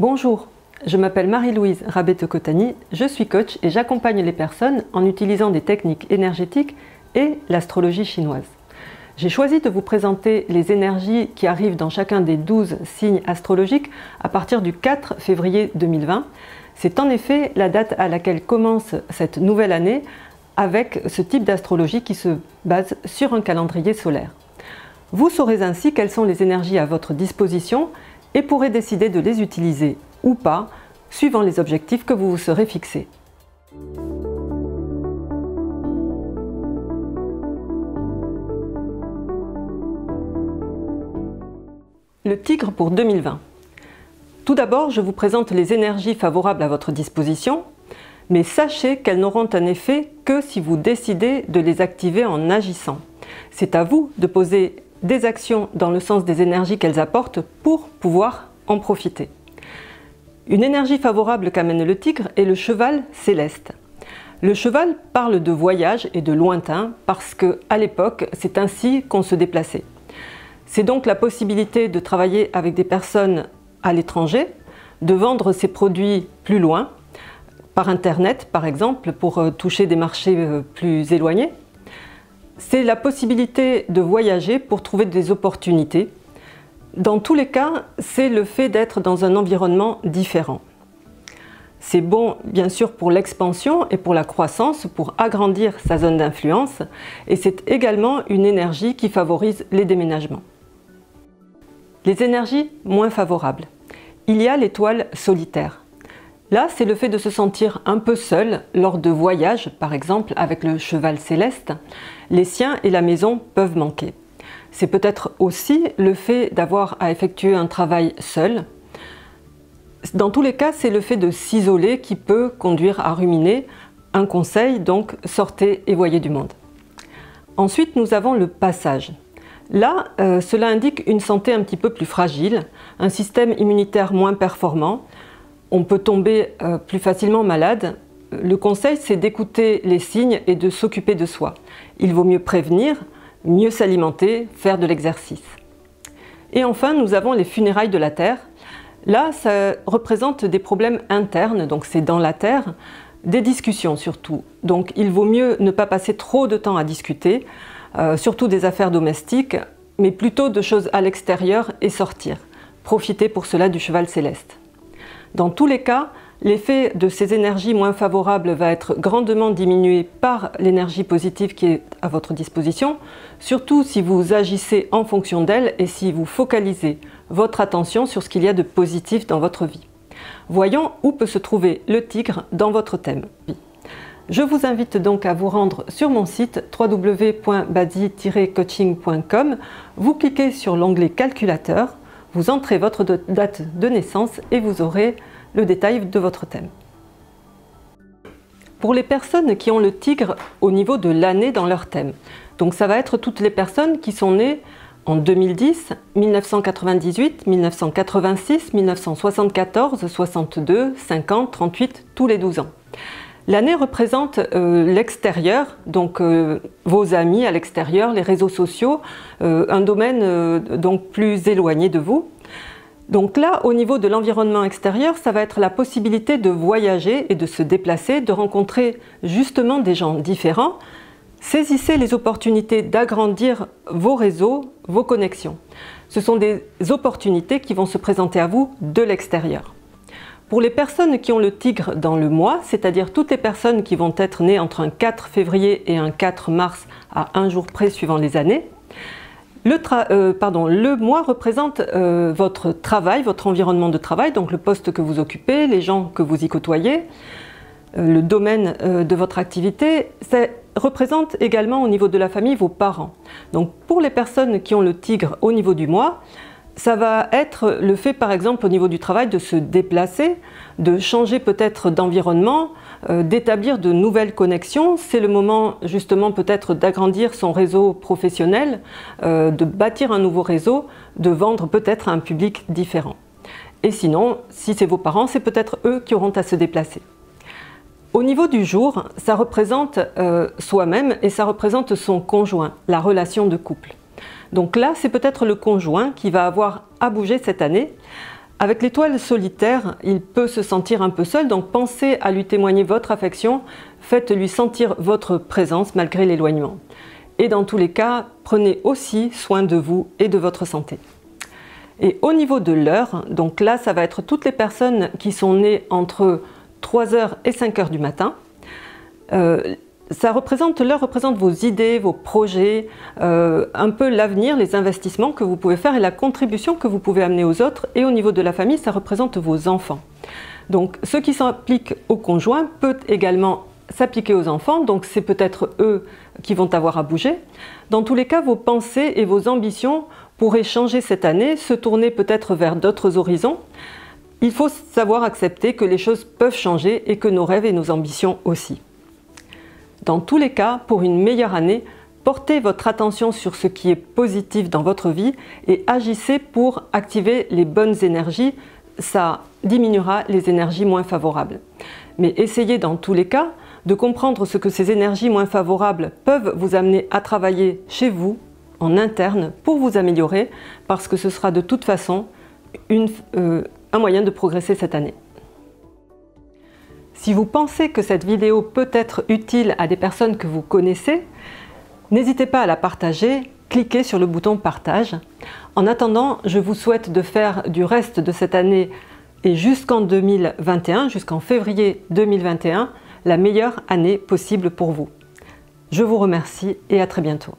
Bonjour, je m'appelle Marie-Louise Rabeteux-Cotani, je suis coach et j'accompagne les personnes en utilisant des techniques énergétiques et l'astrologie chinoise. J'ai choisi de vous présenter les énergies qui arrivent dans chacun des 12 signes astrologiques à partir du 4 février 2020. C'est en effet la date à laquelle commence cette nouvelle année avec ce type d'astrologie qui se base sur un calendrier solaire. Vous saurez ainsi quelles sont les énergies à votre disposition et pourrez décider de les utiliser ou pas, suivant les objectifs que vous vous serez fixés. Le Tigre pour 2020. Tout d'abord, je vous présente les énergies favorables à votre disposition, mais sachez qu'elles n'auront un effet que si vous décidez de les activer en agissant. C'est à vous de poser des actions dans le sens des énergies qu'elles apportent pour pouvoir en profiter. Une énergie favorable qu'amène le Tigre est le cheval céleste. Le cheval parle de voyage et de lointain parce qu'à l'époque, c'est ainsi qu'on se déplaçait. C'est donc la possibilité de travailler avec des personnes à l'étranger, de vendre ses produits plus loin, par Internet par exemple, pour toucher des marchés plus éloignés. C'est la possibilité de voyager pour trouver des opportunités. Dans tous les cas, c'est le fait d'être dans un environnement différent. C'est bon bien sûr pour l'expansion et pour la croissance, pour agrandir sa zone d'influence, et c'est également une énergie qui favorise les déménagements. Les énergies moins favorables. Il y a l'étoile solitaire. Là, c'est le fait de se sentir un peu seul lors de voyages, par exemple avec le cheval céleste. Les siens et la maison peuvent manquer. C'est peut-être aussi le fait d'avoir à effectuer un travail seul. Dans tous les cas, c'est le fait de s'isoler qui peut conduire à ruminer. Un conseil, donc, sortez et voyez du monde. Ensuite, nous avons le passage. Là, cela indique une santé un petit peu plus fragile, un système immunitaire moins performant. On peut tomber plus facilement malade. Le conseil, c'est d'écouter les signes et de s'occuper de soi. Il vaut mieux prévenir, mieux s'alimenter, faire de l'exercice. Et enfin, nous avons les funérailles de la Terre. Là, ça représente des problèmes internes, donc c'est dans la Terre, des discussions surtout. Donc il vaut mieux ne pas passer trop de temps à discuter, surtout des affaires domestiques, mais plutôt de choses à l'extérieur et sortir. Profitez pour cela du cheval céleste. Dans tous les cas, l'effet de ces énergies moins favorables va être grandement diminué par l'énergie positive qui est à votre disposition, surtout si vous agissez en fonction d'elle et si vous focalisez votre attention sur ce qu'il y a de positif dans votre vie. Voyons où peut se trouver le Tigre dans votre thème. Je vous invite donc à vous rendre sur mon site www.badi-coaching.com. Vous cliquez sur l'onglet calculateur, vous entrez votre date de naissance et vous aurez le détail de votre thème. Pour les personnes qui ont le Tigre au niveau de l'année dans leur thème, donc ça va être toutes les personnes qui sont nées en 2010, 1998, 1986, 1974, 62, 50, 38, tous les 12 ans. L'année représente l'extérieur, donc vos amis à l'extérieur, les réseaux sociaux, un domaine donc plus éloigné de vous. Donc là, au niveau de l'environnement extérieur, ça va être la possibilité de voyager et de se déplacer, de rencontrer justement des gens différents. Saisissez les opportunités d'agrandir vos réseaux, vos connexions. Ce sont des opportunités qui vont se présenter à vous de l'extérieur. Pour les personnes qui ont le Tigre dans le mois, c'est-à-dire toutes les personnes qui vont être nées entre un 4 février et un 4 mars à un jour près suivant les années, le mois représente votre travail, votre environnement de travail, donc le poste que vous occupez, les gens que vous y côtoyez, le domaine de votre activité. Ça représente également au niveau de la famille vos parents. Donc pour les personnes qui ont le Tigre au niveau du mois, ça va être le fait par exemple au niveau du travail de se déplacer, de changer peut-être d'environnement, d'établir de nouvelles connexions. C'est le moment justement peut-être d'agrandir son réseau professionnel, de bâtir un nouveau réseau, de vendre peut-être à un public différent. Et sinon, si c'est vos parents, c'est peut-être eux qui auront à se déplacer. Au niveau du jour, ça représente soi-même et ça représente son conjoint, la relation de couple. Donc là, c'est peut-être le conjoint qui va avoir à bouger cette année. Avec l'étoile solitaire, il peut se sentir un peu seul, donc pensez à lui témoigner votre affection, faites-lui sentir votre présence malgré l'éloignement. Et dans tous les cas, prenez aussi soin de vous et de votre santé. Et au niveau de l'heure, donc là ça va être toutes les personnes qui sont nées entre 3h et 5h du matin. L'heure représente vos idées, vos projets, un peu l'avenir, les investissements que vous pouvez faire et la contribution que vous pouvez amener aux autres. Et au niveau de la famille, ça représente vos enfants. Donc ce qui s'applique au conjoint peut également s'appliquer aux enfants, donc c'est peut-être eux qui vont avoir à bouger. Dans tous les cas, vos pensées et vos ambitions pourraient changer cette année, se tourner peut-être vers d'autres horizons. Il faut savoir accepter que les choses peuvent changer et que nos rêves et nos ambitions aussi. Dans tous les cas, pour une meilleure année, portez votre attention sur ce qui est positif dans votre vie et agissez pour activer les bonnes énergies. Ça diminuera les énergies moins favorables. Mais essayez dans tous les cas de comprendre ce que ces énergies moins favorables peuvent vous amener à travailler chez vous, en interne, pour vous améliorer, parce que ce sera de toute façon un moyen de progresser cette année. Si vous pensez que cette vidéo peut être utile à des personnes que vous connaissez, n'hésitez pas à la partager, cliquez sur le bouton partage. En attendant, je vous souhaite de faire du reste de cette année et jusqu'en 2021, jusqu'en février 2021, la meilleure année possible pour vous. Je vous remercie et à très bientôt.